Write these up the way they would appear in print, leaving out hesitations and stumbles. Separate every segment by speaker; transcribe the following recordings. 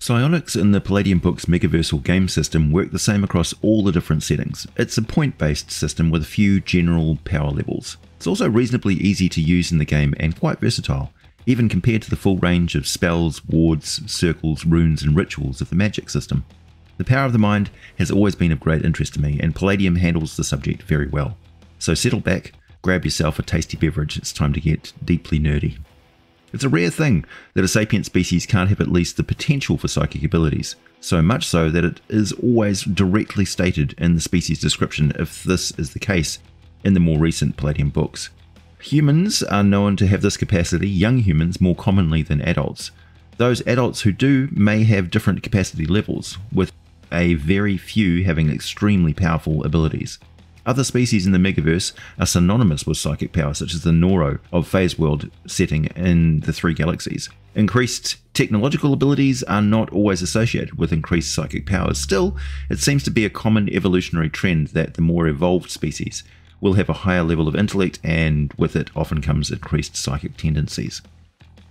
Speaker 1: Psionics in the Palladium Books Megaversal game system work the same across all the different settings. It's a point-based system with a few general power levels. It's also reasonably easy to use in the game and quite versatile, even compared to the full range of spells, wards, circles, runes and rituals of the magic system. The power of the mind has always been of great interest to me, and Palladium handles the subject very well. So settle back, grab yourself a tasty beverage, it's time to get deeply nerdy. It's a rare thing that a sapient species can't have at least the potential for psychic abilities, so much so that it is always directly stated in the species description if this is the case in the more recent Palladium books. Humans are known to have this capacity, young humans more commonly than adults. Those adults who do may have different capacity levels, with a very few having extremely powerful abilities. Other species in the Megaverse are synonymous with psychic power, such as the Noro of Phase World setting in the Three Galaxies. Increased technological abilities are not always associated with increased psychic powers. Still, it seems to be a common evolutionary trend that the more evolved species will have a higher level of intellect, and with it often comes increased psychic tendencies.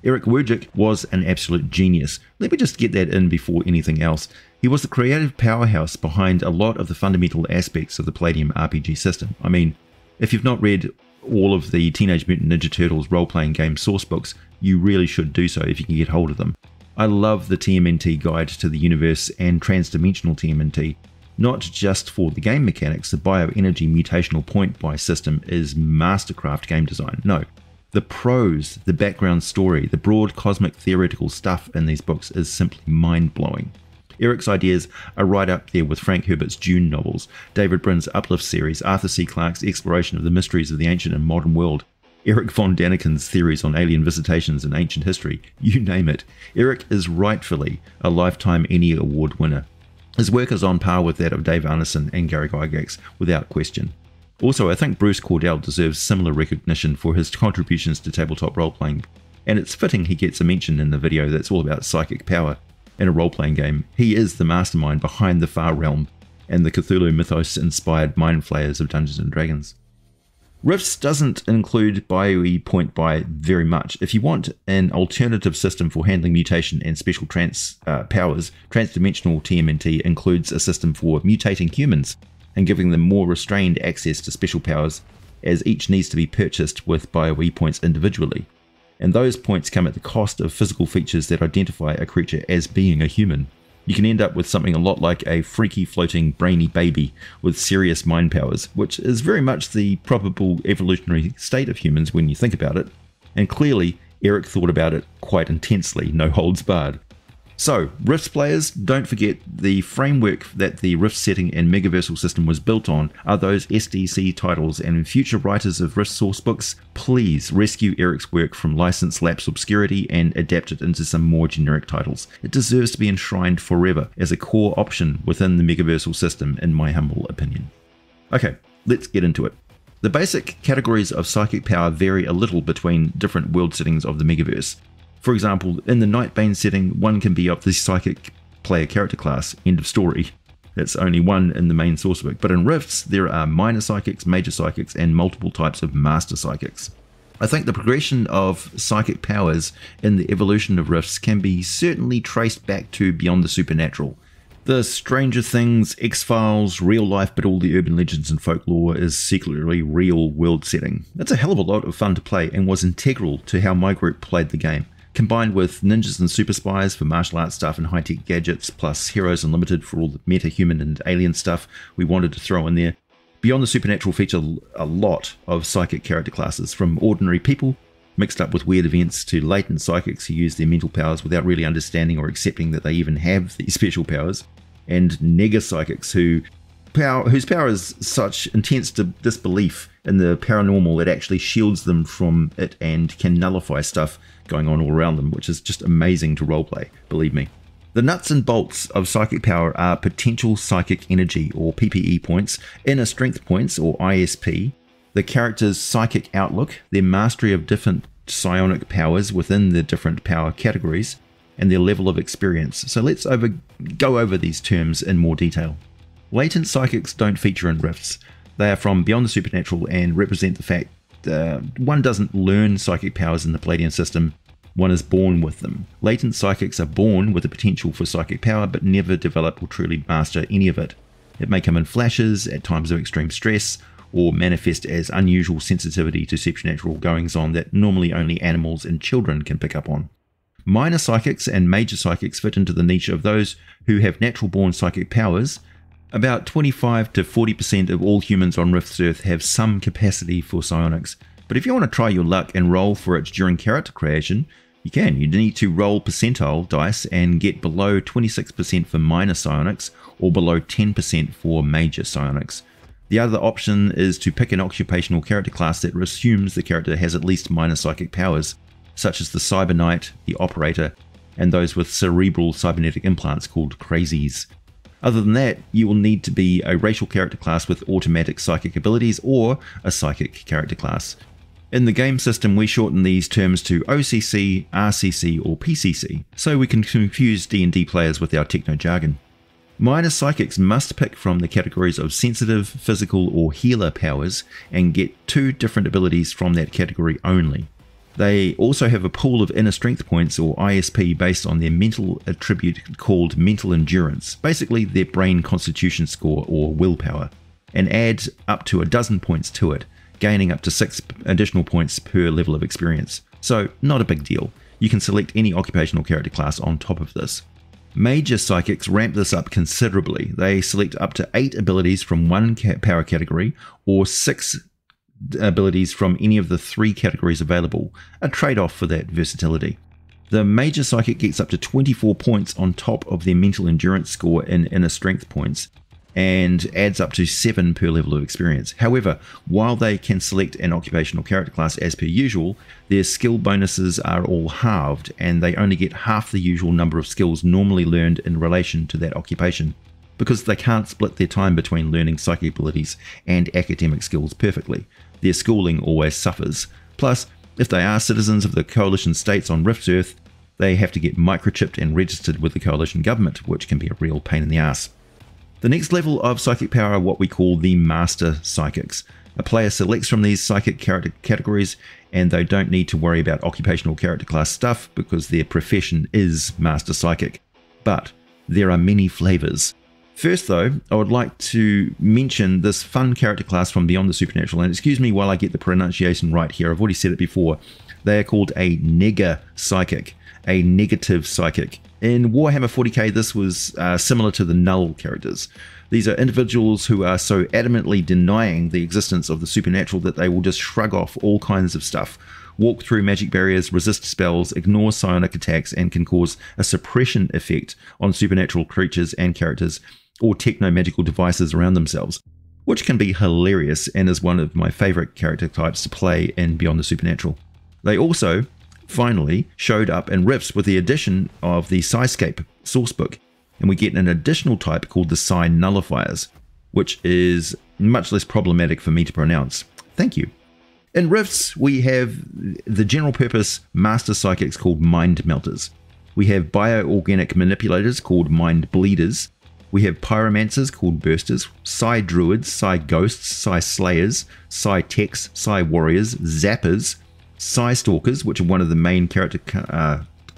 Speaker 1: Eric Wurgic was an absolute genius. Let me just get that in before anything else. He was the creative powerhouse behind a lot of the fundamental aspects of the Palladium RPG system. I mean, if you've not read all of the Teenage Mutant Ninja Turtles role-playing game sourcebooks, you really should do so if you can get hold of them. I love the TMNT Guide to the Universe and Transdimensional TMNT. Not just for the game mechanics, the bioenergy mutational point buy system is mastercraft game design. No. The prose, the background story, the broad cosmic theoretical stuff in these books is simply mind-blowing. Eric's ideas are right up there with Frank Herbert's Dune novels, David Brin's Uplift series, Arthur C. Clarke's exploration of the mysteries of the ancient and modern world, Eric von Daniken's theories on alien visitations in ancient history, you name it. Eric is rightfully a lifetime Emmy Award winner. His work is on par with that of Dave Arneson and Gary Gygax, without question. Also, I think Bruce Cordell deserves similar recognition for his contributions to tabletop role-playing, and it's fitting he gets a mention in the video that's all about psychic power in a role-playing game. He is the mastermind behind the Far Realm and the Cthulhu mythos-inspired Mind Flayers of Dungeons & Dragons. Rifts doesn't include BioE point buy very much. If you want an alternative system for handling mutation and special powers, Transdimensional TMNT includes a system for mutating humans and giving them more restrained access to special powers, as each needs to be purchased with BioE points individually. And those points come at the cost of physical features that identify a creature as being a human. You can end up with something a lot like a freaky floating brainy baby with serious mind powers, which is very much the probable evolutionary state of humans when you think about it. And clearly, Eric thought about it quite intensely, no holds barred. So, Rifts players, don't forget the framework that the Rift setting and Megaversal system was built on are those SDC titles, and future writers of Rift sourcebooks, please rescue Eric's work from license lapse obscurity and adapt it into some more generic titles. It deserves to be enshrined forever as a core option within the Megaversal system, in my humble opinion. Okay, let's get into it. The basic categories of psychic power vary a little between different world settings of the Megaverse. For example, in the Nightbane setting, one can be of the psychic player character class, end of story. That's only one in the main sourcebook, but in Rifts there are minor psychics, major psychics, and multiple types of master psychics. I think the progression of psychic powers in the evolution of Rifts can be certainly traced back to Beyond the Supernatural. The Stranger Things, X-Files, real life but all the urban legends and folklore is secretly real world setting. That's a hell of a lot of fun to play and was integral to how my group played the game. Combined with ninjas and super spies for martial arts stuff and high-tech gadgets, plus Heroes Unlimited for all the meta-human and alien stuff we wanted to throw in there. Beyond the Supernatural feature a lot of psychic character classes, from ordinary people, mixed up with weird events, to latent psychics who use their mental powers without really understanding or accepting that they even have these special powers, and nega psychics whose power is such intense disbelief in the paranormal it actually shields them from it and can nullify stuff going on all around them, which is just amazing to roleplay, believe me. The nuts and bolts of psychic power are potential psychic energy, or PPE points, inner strength points, or ISP, the character's psychic outlook, their mastery of different psionic powers within the different power categories, and their level of experience. So let's go over these terms in more detail. Latent psychics don't feature in Rifts. They are from Beyond the Supernatural and represent the fact one doesn't learn psychic powers in the Palladium system one is born with them. Latent psychics are born with the potential for psychic power but never develop or truly master any of it. It may come in flashes at times of extreme stress, or manifest as unusual sensitivity to supernatural goings-on that normally only animals and children can pick up on. Minor psychics and major psychics fit into the niche of those who have natural-born psychic powers. About 25 to 40% of all humans on Rift's Earth have some capacity for psionics, but if you want to try your luck and roll for it during character creation, you can. You need to roll percentile dice and get below 26% for minor psionics or below 10% for major psionics. The other option is to pick an occupational character class that assumes the character has at least minor psychic powers, such as the Cyber Knight, the Operator, and those with cerebral cybernetic implants called Crazies. Other than that, you will need to be a racial character class with automatic psychic abilities or a psychic character class. In the game system, we shorten these terms to OCC, RCC, or PCC, so we can confuse D&D players with our techno jargon. Minor psychics must pick from the categories of sensitive, physical, or healer powers and get 2 different abilities from that category only. They also have a pool of inner strength points, or ISP, based on their mental attribute called mental endurance, basically their brain constitution score or willpower, and add up to 12 points to it, gaining up to 6 additional points per level of experience. So not a big deal. You can select any occupational character class on top of this. Major psychics ramp this up considerably. They select up to 8 abilities from one power category or 6 abilities from any of the 3 categories available, a trade-off for that versatility. The major psychic gets up to 24 points on top of their mental endurance score in inner strength points, and adds up to 7 per level of experience. However, while they can select an occupational character class as per usual, their skill bonuses are all halved, and they only get half the usual number of skills normally learned in relation to that occupation, because they can't split their time between learning psychic abilities and academic skills perfectly. Their schooling always suffers. Plus, if they are citizens of the Coalition states on Rift's Earth, they have to get microchipped and registered with the Coalition government, which can be a real pain in the ass. The next level of psychic power are what we call the Master Psychics. A player selects from these psychic character categories, and they don't need to worry about occupational character class stuff because their profession is Master Psychic. But there are many flavors. First though, I would like to mention this fun character class from Beyond the Supernatural, and excuse me while I get the pronunciation right here, I've already said it before. They are called a Nega Psychic, a negative psychic. In Warhammer 40k, this was similar to the Null characters. These are individuals who are so adamantly denying the existence of the supernatural that they will just shrug off all kinds of stuff, walk through magic barriers, resist spells, ignore psionic attacks, and can cause a suppression effect on supernatural creatures and characters or techno-magical devices around themselves, which can be hilarious and is one of my favorite character types to play in Beyond the Supernatural. They also finally showed up in Rifts with the addition of the Psyscape sourcebook, and we get an additional type called the Psi Nullifiers, which is much less problematic for me to pronounce. Thank you. In Rifts, we have the general purpose Master Psychics called Mind Melters. We have bioorganic manipulators called Mind Bleeders. We have pyromancers called Bursters, Psi Druids, Psi Ghosts, Psi Slayers, Psi Techs, Psi Warriors, Zappers, Psi Stalkers, which are one of the main character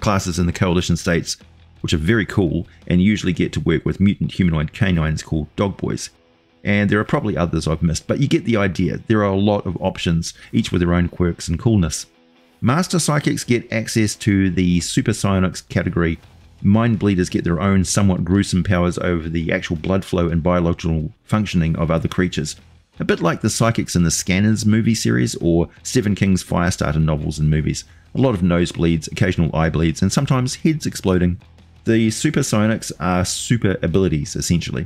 Speaker 1: classes in the Coalition states, which are very cool and usually get to work with mutant humanoid canines called Dog Boys. And there are probably others I've missed, but you get the idea. There are a lot of options, each with their own quirks and coolness. Master Psychics get access to the Super Psionics category. Mind Bleeders get their own somewhat gruesome powers over the actual blood flow and biological functioning of other creatures. A bit like the Psychics in the Scanners movie series or Stephen King's Firestarter novels and movies. A lot of nosebleeds, occasional eye bleeds, and sometimes heads exploding. The Super Psionics are super abilities, essentially.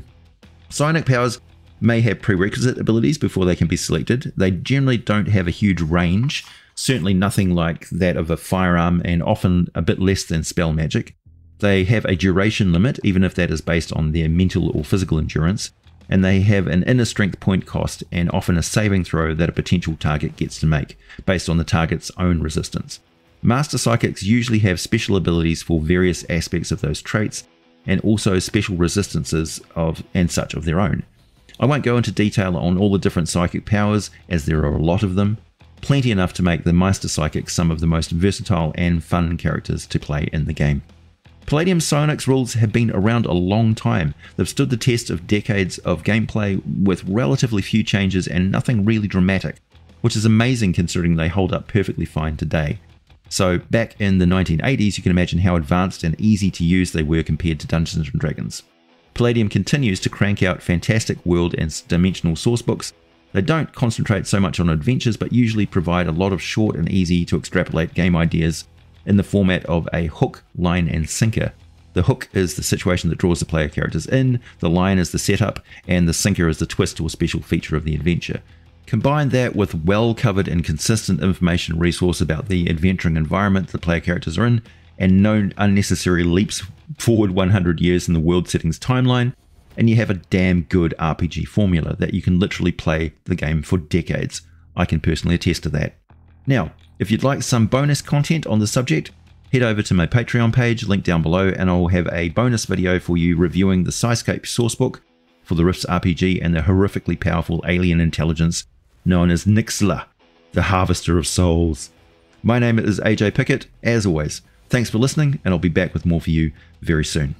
Speaker 1: Psionic powers may have prerequisite abilities before they can be selected. They generally don't have a huge range, certainly nothing like that of a firearm, and often a bit less than spell magic. They have a duration limit, even if that is based on their mental or physical endurance, and they have an inner strength point cost and often a saving throw that a potential target gets to make, based on the target's own resistance. Master Psychics usually have special abilities for various aspects of those traits, and also special resistances and such of their own. I won't go into detail on all the different psychic powers, as there are a lot of them. plenty enough to make the Meister Psychics some of the most versatile and fun characters to play in the game. Palladium Psionics rules have been around a long time. They've stood the test of decades of gameplay with relatively few changes and nothing really dramatic, which is amazing considering they hold up perfectly fine today. So back in the 1980s, you can imagine how advanced and easy to use they were compared to Dungeons & Dragons. Palladium continues to crank out fantastic world and dimensional sourcebooks. They don't concentrate so much on adventures, but usually provide a lot of short and easy to extrapolate game ideas in the format of a hook, line, and sinker. The hook is the situation that draws the player characters in, the line is the setup, and the sinker is the twist or special feature of the adventure. Combine that with well-covered and consistent information resource about the adventuring environment the player characters are in, and no unnecessary leaps forward 100 years in the world settings timeline, and you have a damn good RPG formula that you can literally play the game for decades. I can personally attest to that. Now, if you'd like some bonus content on the subject, head over to my Patreon page, linked down below, and I'll have a bonus video for you reviewing the Skyscape sourcebook for the Rifts RPG and the horrifically powerful alien intelligence known as Nixla, the Harvester of Souls. My name is AJ Pickett. As always, thanks for listening, and I'll be back with more for you very soon.